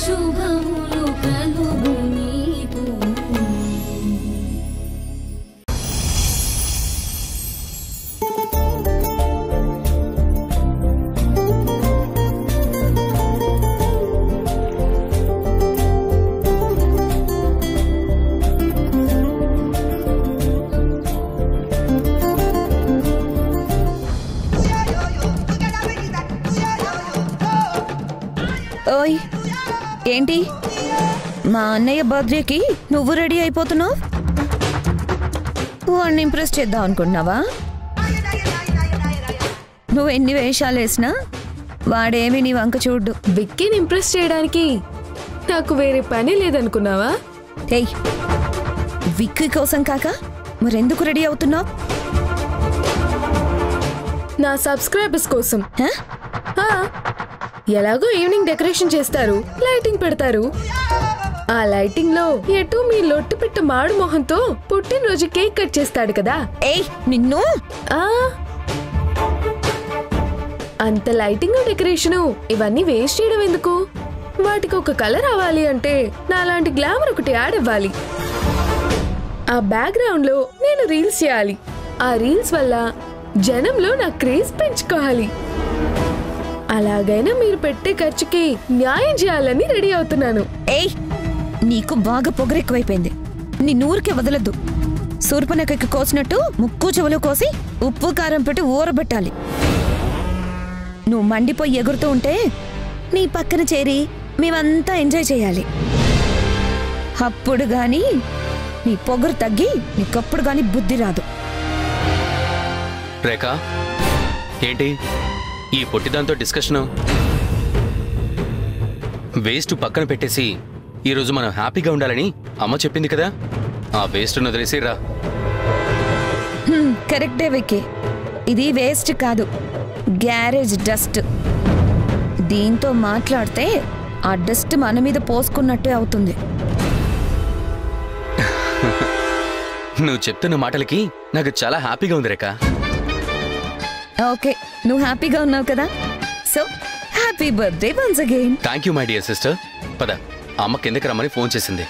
శుభములు కలుగు నీకు. ఓయ్ ఏంటి మా అన్నయ్య బర్త్డేకి నువ్వు రెడీ అయిపోతున్నావు? వాడిని ఇంప్రెస్ చేద్దాం అనుకుంటున్నావా? నువ్వు ఎన్ని వేషాలు వేసినా వాడేమి నీ వంక చూడ్డు. విక్కీని ఇంప్రెస్ చేయడానికి నాకు వేరే పని లేదనుకున్నావా? ఏయ్ విక్కీ కోసం కాక మరెందుకు రెడీ అవుతున్నావు? నా సబ్స్క్రైబర్స్ కోసం. ఎలాగో ఈవినింగ్ డెకరేషన్ చేస్తారు, లైటింగ్ పెడతారు. ఆ లైటింగ్ లో ఎటు మీ లొట్టు పెట్ట మాడు మొహంతో పుట్టినరోజు కేక్ కట్ చేస్తాడు కదా. ఏయ్ నిన్ను అంత లైటింగ్ డెకరేషను ఇవన్నీ వేస్ట్ చేయడం ఎందుకు? వాటికి ఒక కలర్ అవ్వాలి అంటే నాలాంటి గ్లామర్ ఒకటి యాడ్ అవ్వాలి. ఆ బ్యాక్గ్రౌండ్ లో నేను రీల్స్ చేయాలి. ఆ రీల్స్ వల్ల జనంలో నా క్రేజ్ పెంచుకోవాలి. అలాగైనా మీరు పెట్టే ఖర్చుకి న్యాయం చేయాలని రెడీ అవుతున్నాను. ఏయ్ నీకు బాగా పొగరెక్కువైపోయింది. నీ నూరికే వదలద్దు. సూర్పనకకి కోసినట్టు ముక్కు చెవులు కోసి ఉప్పు కారం పెట్టి ఊరబెట్టాలి. నువ్వు మండిపోయి ఎగురుతూ ఉంటే నీ పక్కన చేరి మేమంతా ఎంజాయ్ చేయాలి. అప్పుడు గాని నీ పొగరు తగ్గి నీకప్పుడు గాని బుద్ధి రాదు. రేఖ ఏంటి ఈ పొట్టిదాంతో డిస్కషను? వేస్ట్ పక్కన పెట్టేసి ఈరోజు మనం హ్యాపీగా ఉండాలని అమ్మ చెప్పింది కదా, ఆ వేస్ట్ను వదిలేసి రా. కరెక్టే విక్కీ, ఇది వేస్ట్ కాదు, గ్యారేజ్ డస్ట్. దీంతో మాట్లాడితే ఆ డస్ట్ మన మీద పోసుకున్నట్టే అవుతుంది. నువ్వు చెప్తున్న మాటలకి నాకు చాలా హ్యాపీగా ఉంది రేఖ. ఓకే నువ్వు హ్యాపీగా ఉన్నావు కదా, so happy birthday once again. Thank you my dear sister. పద, అమ్మ కిందకి రమ్మని ఫోన్ చేసింది.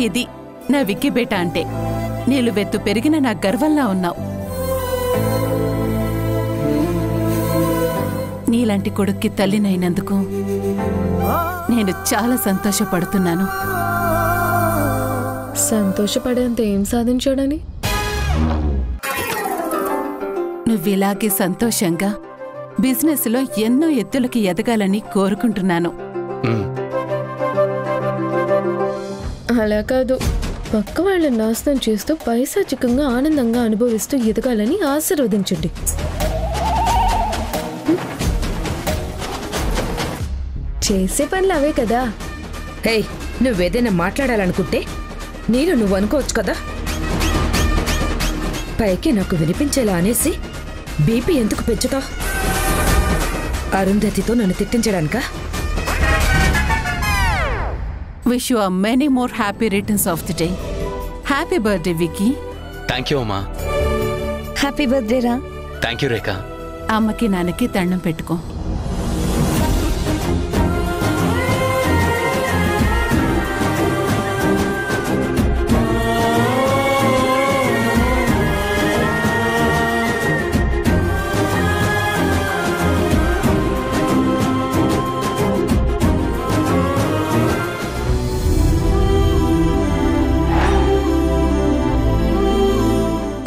ఇది నా విక్కీ బేట అంటే. నీలువెత్తు పెరిగిన నా గర్వంలా ఉన్నావు. నీలాంటి కొడుక్కి తల్లినైనందుకు నేను చాలా సంతోషపడుతున్నాను. సంతోషపడేంత ఏం సాధించాడని? నువ్విలాగే సంతోషంగా బిజినెస్లో ఎన్నో ఎత్తులకి ఎదగాలని కోరుకుంటున్నాను. అలా కాదు, పక్క వాళ్ళని నాశనం చేస్తూ పైశాచికంగా ఆనందంగా అనుభవిస్తూ ఎదగాలని ఆశీర్వదించండి. చేసే పనులు అవే కదా. హే, నువ్వేదైనా మాట్లాడాలనుకుంటే నువ్వు అనుకోవచ్చు కదా. పైకి నాకు వినిపించేలా అనేసి బీపీ ఎందుకు పెంచుతా? అరుంధతితో నన్ను తిట్టించడానికా? Wish you many more happy returns of the day. Happy birthday, Vicky. Thank you అమ్మా. హ్యాపీ బర్త్డే రా. థ్యాంక్ యూ రేఖ. అమ్మకి నాన్నకి దండం పెట్టుకో.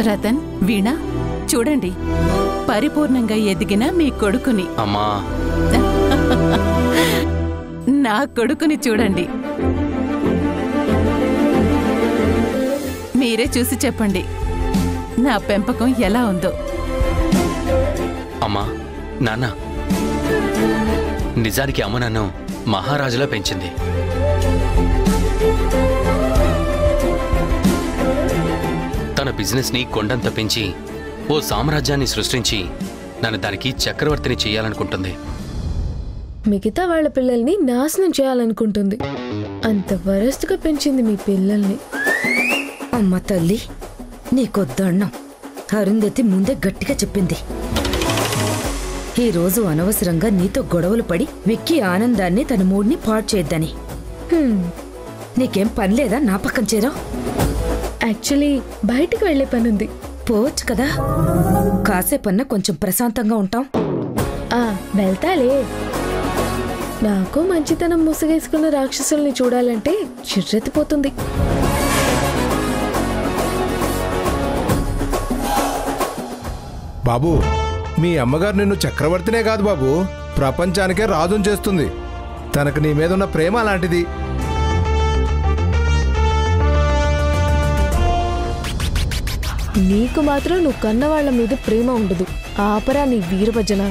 రతన్, వీణ, చూడండి, పరిపూర్ణంగా ఎదిగిన మీ కొడుకుని. అమ్మా, నా కొడుకుని చూడండి. మీరే చూసి చెప్పండి నా పెంపకం ఎలా ఉందో. అమ్మా, నాన్న, నిజానికి అమ్మ నన్ను మహారాజులా పెంచింది. తన బిజినెస్ని కొండంత పెంచి ఓ సామ్రాజ్యాన్ని సృష్టించి నన్ను దానికి చక్రవర్తిని చేయాలనుకుంటుంది. మిగతా వాళ్ళ పిల్లల్ని నాశనం చేయాలనుకుంటుంది. అంత వరస్ట్గా పెంచింది మీ పిల్లల్ని. అమ్మ తల్లి, నీకొద్దన్నం అరుంధతి ముందే గట్టిగా చెప్పింది. ఈరోజు అనవసరంగా నీతో గొడవలు పడి విక్కీ ఆనందాన్ని తన మూడ్ని పాడు చేద్దని. నీకేం పని లేదా నా పక్కన చేరావు? యాక్చువల్లీ బయటికి వెళ్లే పనుంది. పోవచ్చు కదా, కాసేపన్నా కొంచెం ప్రశాంతంగా ఉంటాం. వెళ్తాలే. నాకు మంచితనం ముసుగేసుకున్న రాక్షసుల్ని చూడాలంటే చిర్రెత్తిపోతుంది. బాబు, మీ అమ్మగారు నిన్ను చక్రవర్తినే కాదు బాబు, ప్రపంచానికే రాజుని చేస్తుంది. తనకు నీ మీద ఉన్న ప్రేమ అలాంటిది. నీకు మాత్రం నువ్వు కన్నవాళ్ల మీద ప్రేమ ఉండదు. ఆపరా నీ వీరభజన.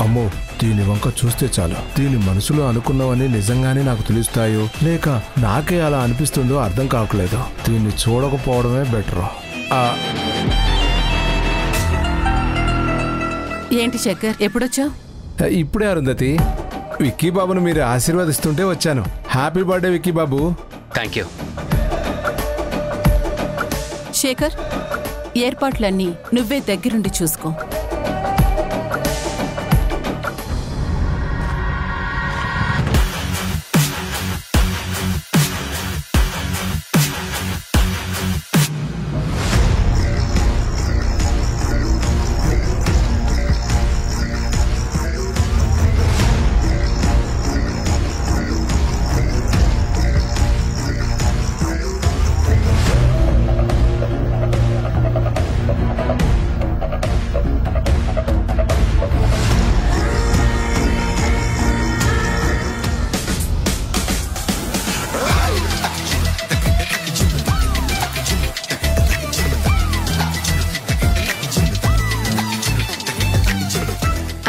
అమ్మో, దీని వంక చూస్తే చాలు దీని మనసులో అనుకున్నవన్నీ నిజంగానే నాకు తెలుస్తాయో లేక నాకే అలా అనిపిస్తుందో అర్థం కావట్లేదు. దీన్ని చూడకపోవడమే బెటర్. ఏంటి శేఖర్, ఎప్పుడొచ్చావు? ఇప్పుడే అరుంధతి, విక్కీ బాబును మీరు ఆశీర్వదిస్తుంటే వచ్చాను. హ్యాపీ బర్త్డే విక్కీ బాబు. Thank you. శేఖర్, ఏర్పాట్లన్నీ నువ్వే దగ్గరుండి చూసుకో.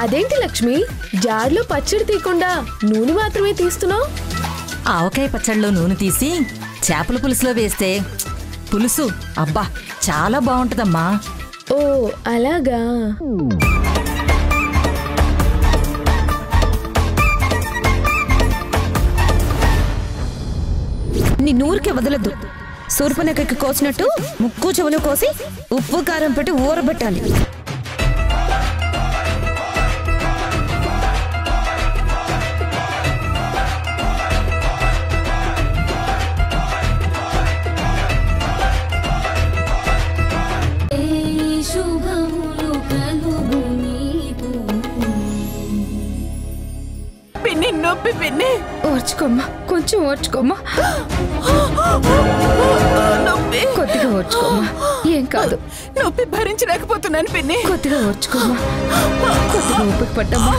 అదేంటి లక్ష్మి, జార్లో పచ్చడి తీయకుండా నూనె మాత్రమే తీస్తున్నావు? ఆవకాయ పచ్చడిలో నూనె తీసి చేపల పులుసులో వేస్తే పులుసు అబ్బా చాలా బాగుంటుందమ్మా. ఓ అలాగా. నీ నూరికే వదలద్దు. శూర్పణఖకి కోసినట్టు ముక్కు చెవులు కోసి ఉప్పు కారం పెట్టి ఊరబెట్టాలి. నొప్పి పిన్ని. ఓర్చుకోమ్మా, కొంచెం ఓర్చుకోమ్మా, కొద్దిగా ఓర్చుకోమ్మా, ఏం కాదు. నొప్పి భరించలేకపోతున్నాను పిన్ని. కొద్దిగా ఓర్చుకోమ్మా, కొద్దిగా ఓపిక పట్టమ్మా.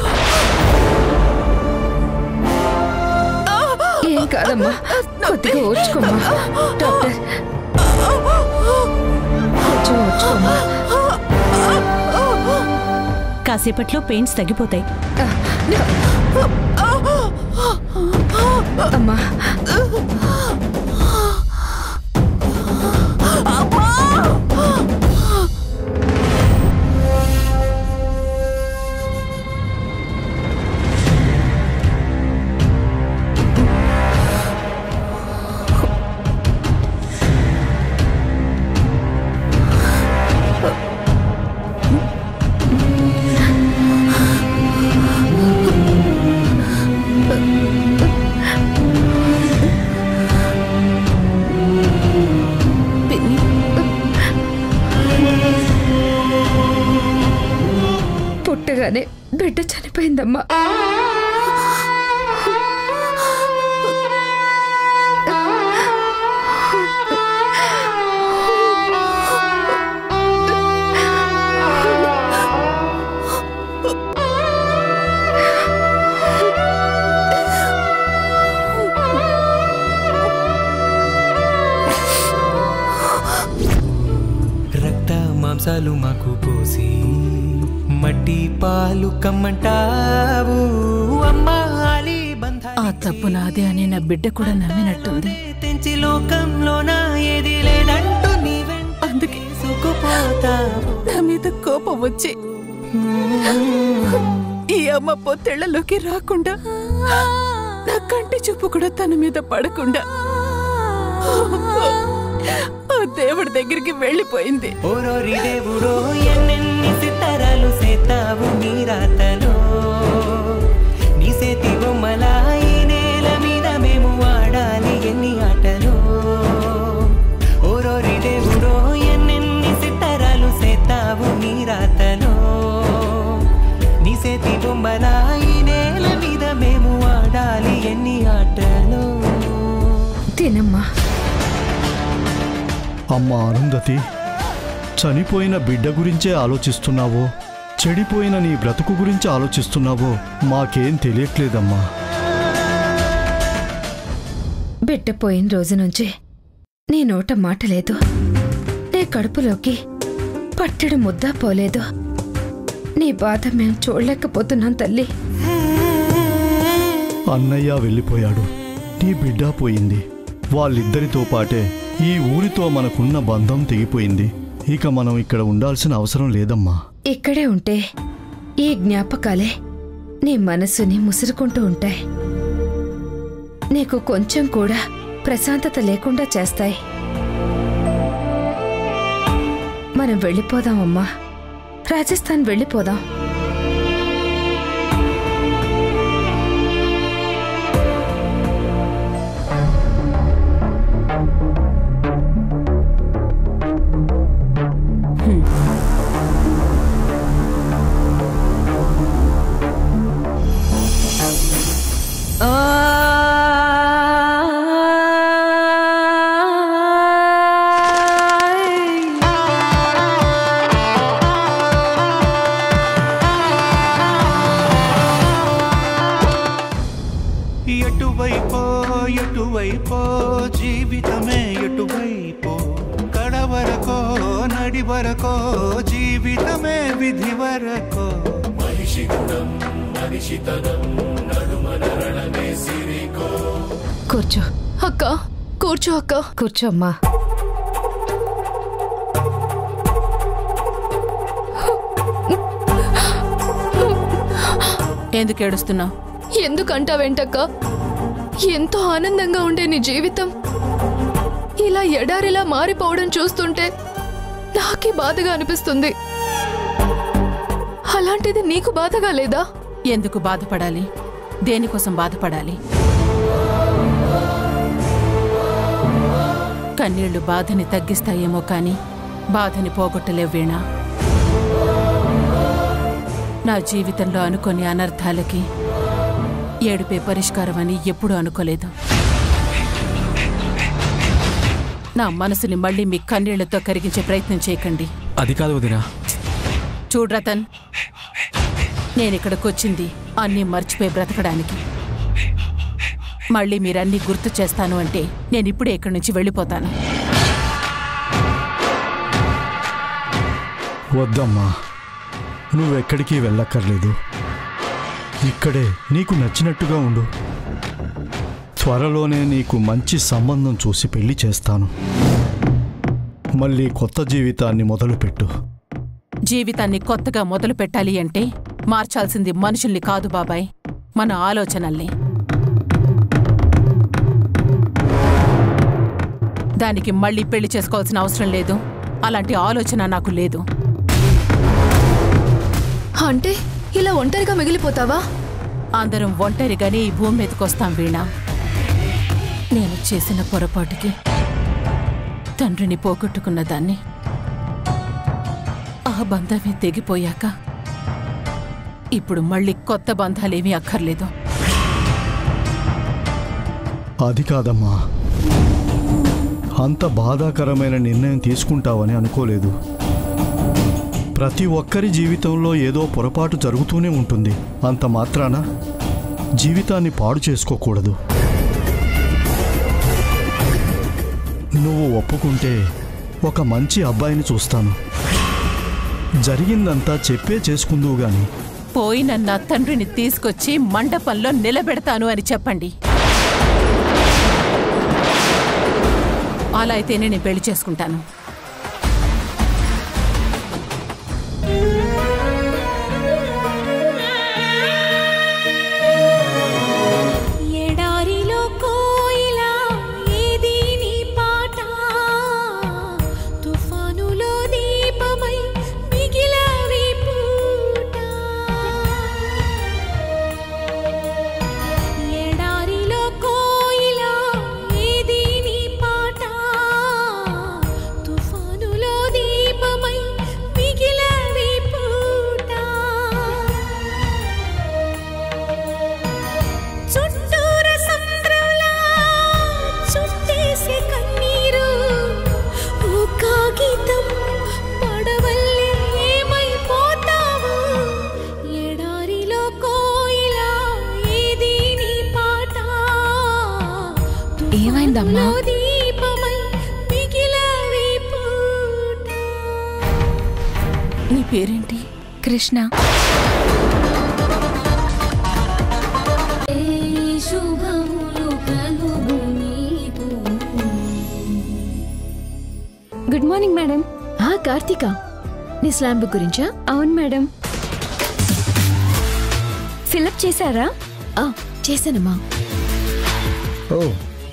ఏం కాదమ్మా, కొద్దిగా ఓర్చుకోమ్మా. డాక్టర్, కొంచెం ఓర్చుకోమ్మా. కాసేపట్లో పెయిన్స్ తగ్గిపోతాయి. అమ్మా, పుట్టగానే బిడ్డ చనిపోయిందమ్మా. రక్త మాంసాలు మాకు పోసి మట్టి పాలు కమ్మంటావు అమ్మా. ఆ తప్పు నాదే అని నా బిడ్డ కూడా నమ్మినట్టుంది. తెంచి లోకంలోన ఏది లేదంటూ అందుకే దూసుకుపోతావు. నా మీద కోపం వచ్చి ఈ అమ్మ పొత్తెళ్లలోకి రాకుండా నా కంటి చూపు కూడా తన మీద పడకుండా ఆ దేవుడి దగ్గరికి వెళ్ళిపోయింది. ఓరోరి దేవుడో ఎన్నెన్ని సితారాలు సేతావు నీ రాతలో. నీ సేతి బొమ్మలా ఈ నేల మీద మేము ఆడాలి ఎన్ని ఆటలో. ఓరోరి దేవుడో ఎన్నెన్ని సితారాలు సేతావు నీ రాతలో. నీ సేతి బొమ్మలా ఈ నేల మీద మేము ఆడాలి ఎన్ని ఆటలో. తినమ్మా. అమ్మా అరుంధతి, చనిపోయిన బిడ్డ గురించే ఆలోచిస్తున్నావో చెడిపోయిన నీ బ్రతుకు గురించి ఆలోచిస్తున్నావో మాకేం తెలియట్లేదమ్మా. బిడ్డ పోయిన రోజు నుంచి నీ నోట మాట లేదు, నీ కడుపులోకి పట్టెడు ముద్ద పోలేదు. నీ బాధ మేం చూడలేకపోతున్నాం తల్లి. అన్నయ్య వెళ్ళిపోయాడు, నీ బిడ్డ పోయింది. వాళ్ళిద్దరితో పాటే ఈ ఊరితో మనకున్న బంధం తెగిపోయింది. ఇక మనం ఇక్కడ ఉండాల్సిన అవసరం లేదమ్మా. ఇక్కడే ఉంటే ఈ జ్ఞాపకాలే నీ మనసుని ముసురుకుంటూ ఉంటాయి. నీకు కొంచెం కూడా ప్రశాంతత లేకుండా చేస్తాయి. మనం వెళ్ళిపోదామమ్మా, రాజస్థాన్ వెళ్ళిపోదాం. ఎటువైపో జీవితమే ఎటువైపో, కడవరకో నడివరకో జీవితమే విధి వరకో. మనిషి గుణం మనిషితనం నడుమనరణమే సిరికో. కూర్చో అక్క, కూర్చో అక్క. కూర్చో అమ్మా. ఎందుకు ఏడుస్తున్నావు? ఎందుకంటావేంటక్క? ఎంతో ఆనందంగా ఉండే నీ జీవితం ఇలా ఎడారిలా మారిపోవడం చూస్తుంటే నాకే బాధగా అనిపిస్తుంది. అలాంటిది నీకు బాధగా లేదా? ఎందుకు బాధపడాలి? దేనికోసం బాధపడాలి? కన్నీళ్లు బాధని తగ్గిస్తాయేమో కానీ బాధని పోగొట్టలేవు వీణా. నా జీవితంలో అనుకోని అనర్థాలకి ఏడుపే పరిష్కారం అని ఎప్పుడూ అనుకోలేదు. నా మనసుని మళ్ళీ మీ కన్నీళ్లతో కరిగించే ప్రయత్నం చేయకండి. అది కాదు వదినా. చూడు రతన్, నేనిక్కడికొచ్చింది అన్నీ మర్చిపోయి బ్రతకడానికి. మళ్ళీ మీరన్నీ గుర్తు చేస్తాను అంటే నేనిప్పుడే ఇక్కడి నుంచి వెళ్ళిపోతాను. వద్దమ్మా, నువ్వెక్కడికి వెళ్ళక్కర్లేదు. ఇక్కడే నీకు నచ్చినట్టుగా ఉండు. త్వరలోనే నీకు మంచి సంబంధం చూసి పెళ్లి చేస్తాను. మళ్ళీ కొత్త జీవితాన్ని మొదలుపెట్టు. జీవితాన్ని కొత్తగా మొదలు పెట్టాలి అంటే మార్చాల్సింది మనుషుల్ని కాదు బాబాయ్, మన ఆలోచనల్ని. దానికి మళ్ళీ పెళ్లి చేసుకోవాల్సిన అవసరం లేదు. అలాంటి ఆలోచన నాకు లేదు. అంటే ఇలా ఒంటరిగా మిగిలిపోతావా? అందరం ఒంటరిగానే ఈ భూమి మీదకొస్తాం వీణా. నేను చేసిన పొరపాటుకి తండ్రిని పోగొట్టుకున్న దాన్ని. ఆ బంధమే తెగిపోయాక ఇప్పుడు మళ్ళీ కొత్త బంధాలేమీ అక్కర్లేదు. అది కాదమ్మా, అంత బాధాకరమైన నిర్ణయం తీసుకుంటావని అనుకోలేదు. ప్రతి ఒక్కరి జీవితంలో ఏదో పొరపాటు జరుగుతూనే ఉంటుంది. అంత మాత్రాన జీవితాన్ని పాడు చేసుకోకూడదు. నువ్వు ఒప్పుకుంటే ఒక మంచి అబ్బాయిని చూస్తాను. జరిగిందంతా చెప్పే చేసుకుందువు గాని. పోయిన నా తండ్రిని తీసుకొచ్చి మండపంలో నిలబెడతాను అని చెప్పండి. అలా అయితేనే నేను పెళ్లి చేసుకుంటాను. నీ పేరేంటి? Krishna. Good morning madam. Karthika, నీ స్లామ్ బుక్ గురించా? అవును మేడం. ఫిలప్ చేశారా? చేశానమ్మా. ఓ,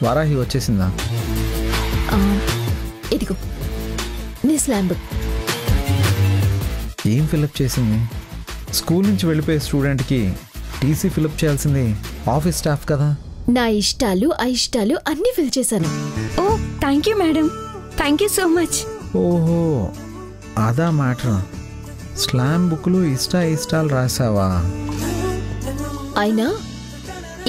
వారాహి వచ్చేసిందా? ఇదిగో నీ స్లామ్ బుక్. ఏం ఫిలప్ చేసింది? స్కూల్ నుంచి వెళ్ళిపోయే స్టూడెంట్కి టీసీ ఫిలప్ చేయాల్సింది ఆఫీస్ స్టాఫ్ కదా. నా ఇష్టాలు అయిష్టాలు అన్నీ ఫిల్ చేశాను. Oh, thank you madam. Thank you so much. ఓహో, అదా మ్యాటర్. స్లామ్ బుక్లు ఇష్టాలు రాసావా? అయినా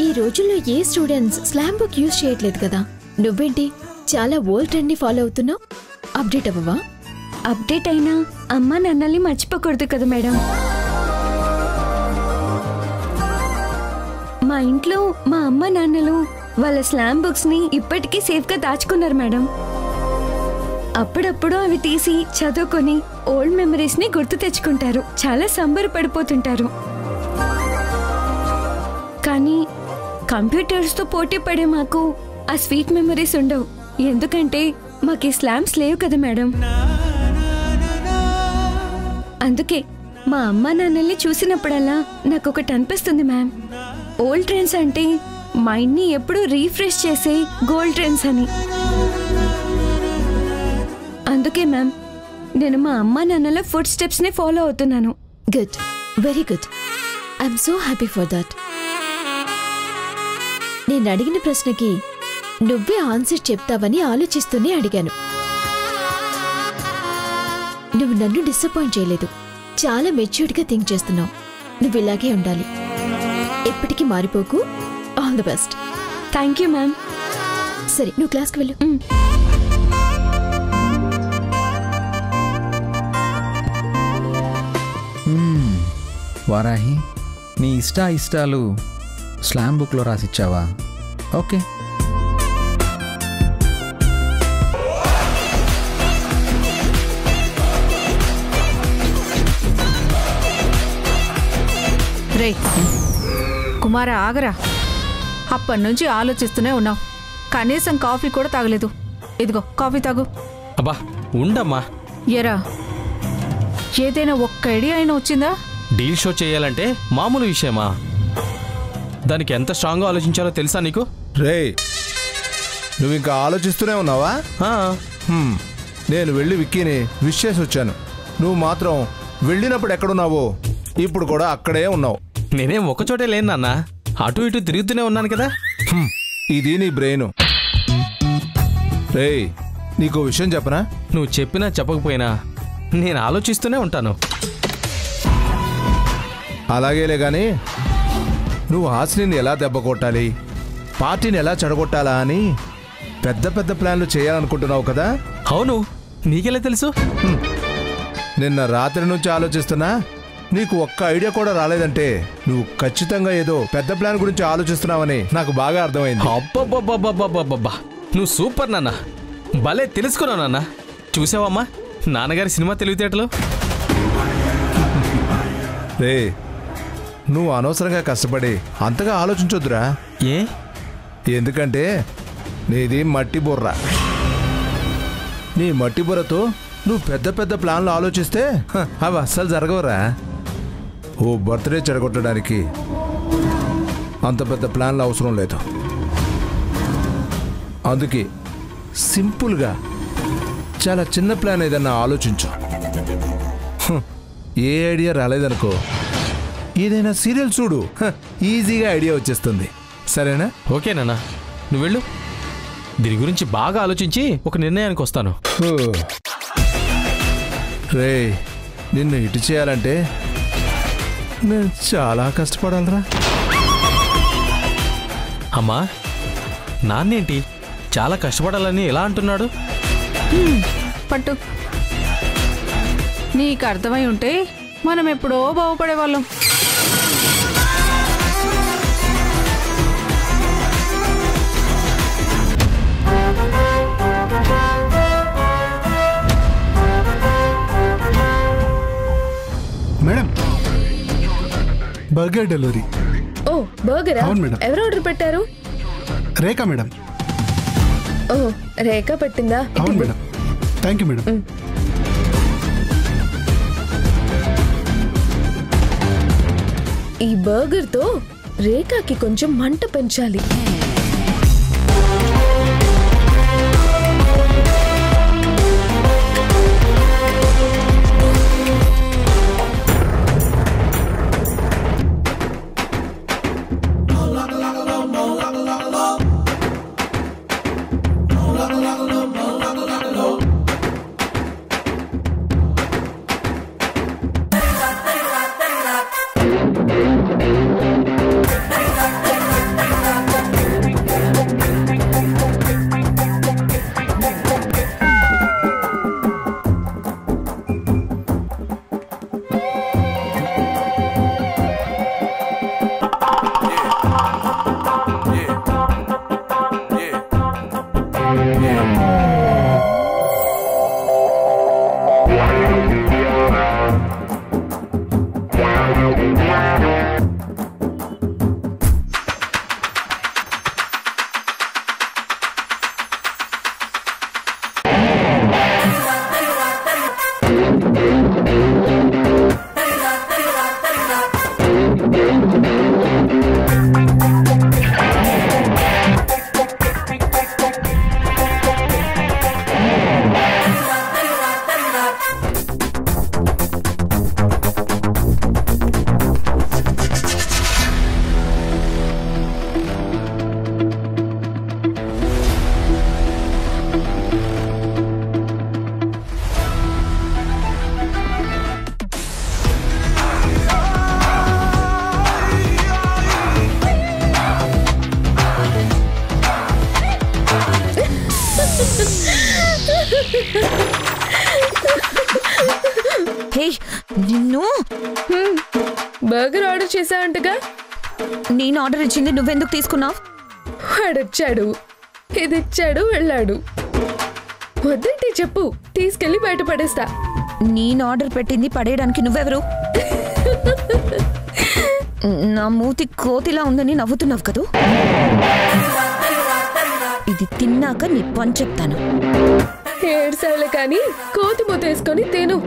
ఈ రోజుల్లో ఏ స్టూడెంట్స్ స్లామ్ బుక్ యూజ్ చేయట్లేదు కదా. నువ్వేంటి చాలా ఓల్డ్ ట్రెండ్ ని ఫాలో అవుతున్నావు? అప్డేట్ అవ్వవా? అప్డేట్ అయినా అమ్మా నాన్నల్ని మర్చిపోకూడదు కదా మేడం. మా ఇంట్లో మా అమ్మ నాన్నలు వాళ్ళ స్లామ్ బుక్స్ ని ఇప్పటికీ సేఫ్ గా దాచుకున్నారు మేడం. అప్పుడప్పుడు అవి తీసి చదువుకొని ఓల్డ్ మెమరీస్ ని గుర్తు తెచ్చుకుంటారు. చాలా సంబరపడిపోతుంటారు. కానీ కంప్యూటర్స్ తో పోటీ పడే మాకు ఆ స్వీట్ మెమరీస్ ఉండవు. ఎందుకంటే మాకు ఈ స్లామ్స్ లేవు కదా మేడం. అందుకే మా అమ్మ నాన్నల్ని చూసినప్పుడల్లా నాకు ఒకటి అనిపిస్తుంది మ్యామ్. ఓల్డ్ ట్రెండ్స్ అంటే మైండ్ ని ఎప్పుడూ రీఫ్రెష్ చేసే గోల్డ్ ట్రెండ్స్ అని. అందుకే మ్యామ్ నేను మా అమ్మ నాన్నల ఫుడ్ స్టెప్స్ ని ఫాలో అవుతున్నాను. Good, very good. I'm so happy for that. నేను అడిగిన ప్రశ్నకి నువ్వే ఆన్సర్ చెప్తావని ఆలోచిస్తూనే అడిగాను. నువ్వు నన్ను డిసప్పాయింట్ చేయలేదు. చాలా మెచ్యూర్డ్గా థింక్ చేస్తున్నావు. నువ్వు ఇలాగే ఉండాలి. ఎప్పటికీ మారిపోకు. All the best. Thank you ma'am. సరే, నువ్వు క్లాస్కి వెళ్ళు. వారాహి, నీ ఇష్టాలు స్లామ్ బుక్లో రాసిచ్చావా? ఓకే. రే కుమార, ఆగరా. అప్పటి నుంచి ఆలోచిస్తూనే ఉన్నావు. కనీసం కాఫీ కూడా తాగలేదు. ఇదిగో కాఫీ తాగు. అబ్బా ఉండమ్మా. ఎరా, ఏదైనా ఒక్క ఐడియా అయినా వచ్చిందా? డీల్ షో చేయాలంటే మామూలు విషయమా? దానికి ఎంత స్ట్రాంగ్గా ఆలోచించాలో తెలుసా నీకు? రే, నువ్వు ఇంకా ఆలోచిస్తూనే ఉన్నావా? నేను వెళ్ళి విక్కీని విష్ చేసి వచ్చాను. నువ్వు మాత్రం వెళ్ళినప్పుడు ఎక్కడున్నావో ఇప్పుడు కూడా అక్కడే ఉన్నావు. నేనేం ఒకచోటే లేను నాన్న, అటు ఇటు తిరుగుతూనే ఉన్నాను కదా. ఇది నీ బ్రెయిన్. రే, నీకు విషయం చెప్పనా? నువ్వు చెప్పినా చెప్పకపోయినా నేను ఆలోచిస్తూనే ఉంటాను. అలాగేలే గాని నువ్వు హాసిని ఎలా దెబ్బ కొట్టాలి, పార్టీని ఎలా చెడగొట్టాలా అని పెద్ద పెద్ద ప్లాన్లు చేయాలనుకుంటున్నావు కదా? అవును, నీకెలా తెలుసు? నిన్న రాత్రి నుంచి ఆలోచిస్తున్నా. నీకు ఒక్క ఐడియా కూడా రాలేదంటే నువ్వు ఖచ్చితంగా ఏదో పెద్ద ప్లాన్ గురించి ఆలోచిస్తున్నావని నాకు బాగా అర్థమైంది. అబ్బబ్బబ్బబ్బబ్బబ్బబ్బా, నువ్వు సూపర్ నాన్న. భలే తెలుసుకున్నావు నాన్న. చూసావమ్మా నాన్నగారి సినిమా తెలివితేటలు? రే, నువ్వు అనవసరంగా కష్టపడి అంతగా ఆలోచించొద్దురా. ఏ? ఎందుకంటే నీది మట్టి బుర్ర. నీ మట్టి బుర్రతో నువ్వు పెద్ద పెద్ద ప్లాన్లు ఆలోచిస్తే అవి అస్సలు జరగవురా. ఓ బర్త్డే చెడగొట్టడానికి అంత పెద్ద ప్లాన్లు అవసరం లేదు. అందుకే సింపుల్గా చాలా చిన్న ప్లాన్ ఏదన్నా ఆలోచించు. ఏ ఐడియా రాలేదనుకో, ఏదైనా సీరియల్ చూడు, ఈజీగా ఐడియా వచ్చేస్తుంది. సరేనా? ఓకే నాన్న, నువ్వు వెళ్ళు. దీని గురించి బాగా ఆలోచించి ఒక నిర్ణయానికి వస్తాను. రే, నిన్ను ఇటు చేయాలంటే నేను చాలా కష్టపడాలరా. అమ్మా, నాన్నేంటి చాలా కష్టపడాలని ఎలా అంటున్నాడు? పట్టు. నీకు అర్థమై ఉంటే మనం ఎప్పుడో బాగుపడేవాళ్ళం. Burger delivery. ఓ బర్గరా? అవును మేడం. ఎవరు ఆర్డర్ పెట్టారు? రేఖా మేడం. ఓ రేఖ పెట్టిందా? అవును మేడం. Thank you madam. ఈ బర్గర్తో రేఖకి కొంచెం మంట పెంచాలి. బర్గర్ ఆర్డర్ చేశావంటగా? నేను ఆర్డర్ ఇచ్చింది నువ్వెందుకు తీసుకున్నావు? వాడొచ్చాడు, ఇది ఇచ్చాడు, వెళ్ళాడు. వద్దంటే చెప్పు, తీసుకెళ్లి బయట పడేస్తా. నేను ఆర్డర్ పెట్టింది పడేయడానికి నువ్వెవరు? నా మూతి కోతిలా ఉందని నవ్వుతున్నావు కదూ? ఇది తిన్నాక నీ పని చెప్తాను. ఏడ్సావులే కానీ కోతి మూత వేసుకొని తిను.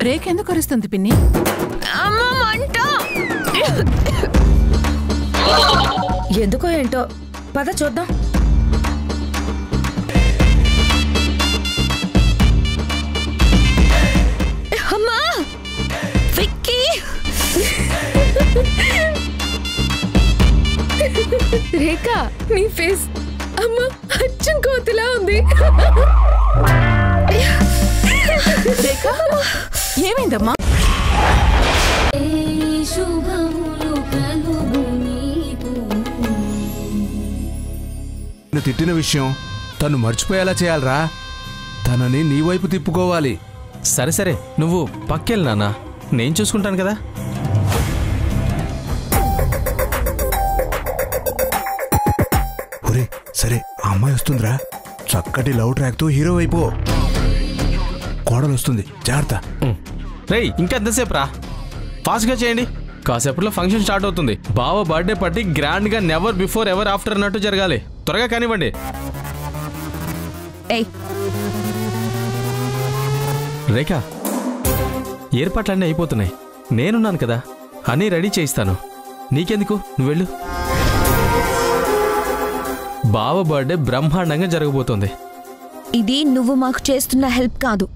రేఖ ఎందుకు అరుస్తుంది పిన్ని? ఎందుకో ఏంటో, పద చూద్దాం. అమ్మా విక్కీ! రేఖ, నీ ఫేస్ అమ్మా అచ్చం కోతిలా ఉంది. రేఖ, ఏమైందమ్మా? తిట్టిన విషయం తను మర్చిపోయేలా చేయాలరా. తనని నీ వైపు తిప్పుకోవాలి. సరే సరే, నువ్వు పక్కెళ్ళి నాన్న, నేను చూసుకుంటాను కదా. ఒరే సరే, ఆ అమ్మాయి వస్తుందిరా. చక్కటి లవ్ ట్రాక్తో హీరో అయిపో. కోడలు వస్తుంది, జాగ్రత్త. రేయ్, ఇంకా ఎంతసేపు రా, ఫాస్ట్గా చేయండి. కాసేపట్లో ఫంక్షన్ స్టార్ట్ అవుతుంది. బావ బర్త్డే పార్టీ గ్రాండ్గా నెవర్ బిఫోర్ ఎవర్ ఆఫ్టర్ అన్నట్టు జరగాలి. త్వరగా కానివ్వండి. రేఖ, ఏర్పాట్లన్నీ అయిపోతున్నాయి. నేనున్నాను కదా, అన్నీ రెడీ చేయిస్తాను. నీకెందుకు, నువ్వు వెళ్ళు. బావ బర్త్డే బ్రహ్మాండంగా జరగబోతోంది. ఇది నువ్వు మాకు చేస్తున్న హెల్ప్ కాదు,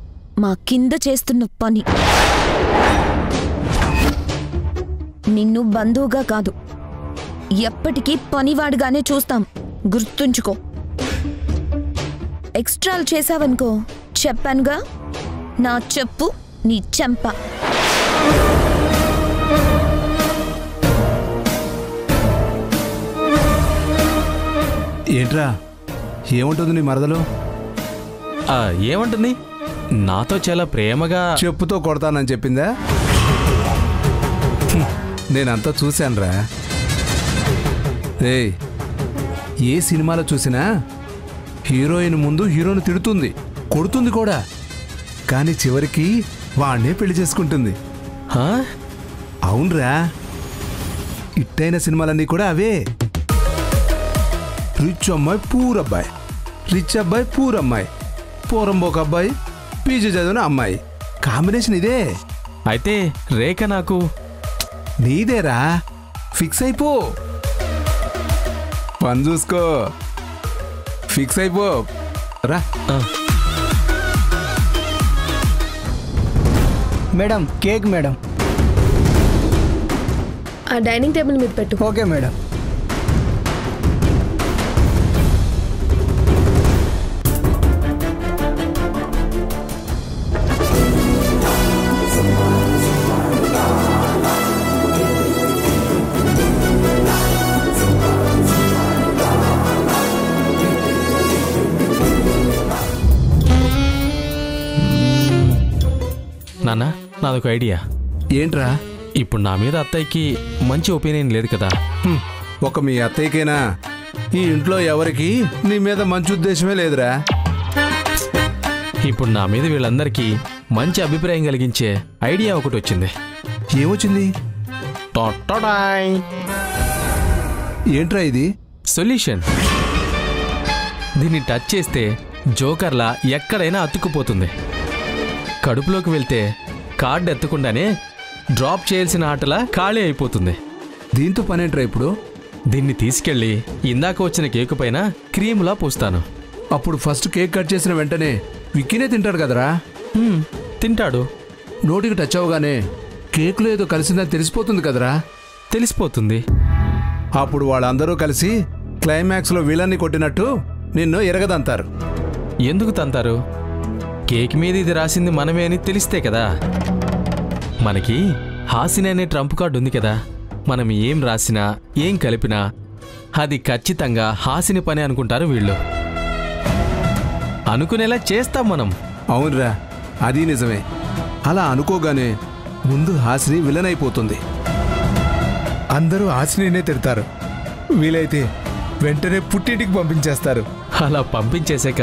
మా కింద చేస్తున్న పని. నిన్ను బంధువుగా కాదు, ఎప్పటికీ పనివాడుగానే చూస్తాం, గుర్తుంచుకో. ఎక్స్ట్రాలు చేసావనుకో, చెప్పానుగా, నా చెప్పు నీ చెంప. ఏంట్రా ఏముంటుంది నీ మరదలు? ఏమంటుంది? నాతో చాలా ప్రేమగా చెప్పుతో కొడతానని చెప్పిందా? నేనంతా చూశానురా. ఏయ్, ఏ సినిమాలో చూసినా హీరోయిన్ ముందు హీరోని తిడుతుంది, కొడుతుంది కూడా, కానీ చివరికి వాణ్ణే పెళ్లి చేసుకుంటుంది. అవునరా, ఇట్టైన సినిమాలన్నీ కూడా అవే. రిచ్ అమ్మాయి పూర్ అబ్బాయి, రిచ్ అబ్బాయి పూర్ అమ్మాయి, పోరంబోక అబ్బాయి పీజీ చదివిన అమ్మాయి, కాంబినేషన్ ఇదే. అయితే రేఖ నాకు నీదేరా, ఫిక్స్ అయిపో. పని చూసుకో, ఫిక్స్ అయిపో రా. Madam cake madam. ఆ డైనింగ్ టేబుల్ మీద పెట్టు. Okay madam. నాన్న, నాదొక ఐడియా. ఏంట్రా? ఇప్పుడు నా మీద అత్తయ్యకి మంచి ఒపీనియన్ లేదు కదా. ఒక మీ అత్తయ్యకైనా ఈ ఇంట్లో ఎవరికి నీ మీద మంచి ఉద్దేశమే లేదురా. ఇప్పుడు నా మీద వీళ్ళందరికీ మంచి అభిప్రాయం కలిగించే ఐడియా ఒకటి వచ్చింది. ఏమొచ్చింది? ఏంట్రా ఇది? సొల్యూషన్. దీన్ని టచ్ చేస్తే జోకర్లా ఎక్కడైనా అతుక్కుపోతుంది. కడుపులోకి వెళ్తే కార్డు ఎత్తకుండానే డ్రాప్ చేయాల్సిన ఆటలా ఖాళీ అయిపోతుంది. దీంతో పనేంట్రా ఇప్పుడు? దీన్ని తీసుకెళ్ళి ఇందాక వచ్చిన కేకు పైన క్రీములా పూస్తాను. అప్పుడు ఫస్ట్ కేక్ కట్ చేసిన వెంటనే విక్కీనే తింటాడు కదరా. తింటాడు. నోటికి టచ్ అవగానే కేకులో ఏదో కలిసిందని తెలిసిపోతుంది కదరా. తెలిసిపోతుంది. అప్పుడు వాళ్ళందరూ కలిసి క్లైమాక్స్లో విలన్ని కొట్టినట్టు నిన్ను ఎరగదంతారు. ఎందుకు తంతారు? కేక్ మీద ఇది రాసింది మనమే అని తెలిస్తే కదా. మనకి హాసిని అనే ట్రంప్ కార్డు ఉంది కదా. మనం ఏం రాసినా ఏం కలిపినా అది ఖచ్చితంగా హాసిని పని అనుకుంటారు వీళ్ళు. అనుకునేలా చేస్తాం మనం. అవునరా, అది నిజమే. అలా అనుకోగానే ముందు హాసిని విలన్ అయిపోతుంది. అందరూ హాసినినే తిడతారు. వీలైతే వెంటనే పుట్టింటికి పంపించేస్తారు. అలా పంపించేశాక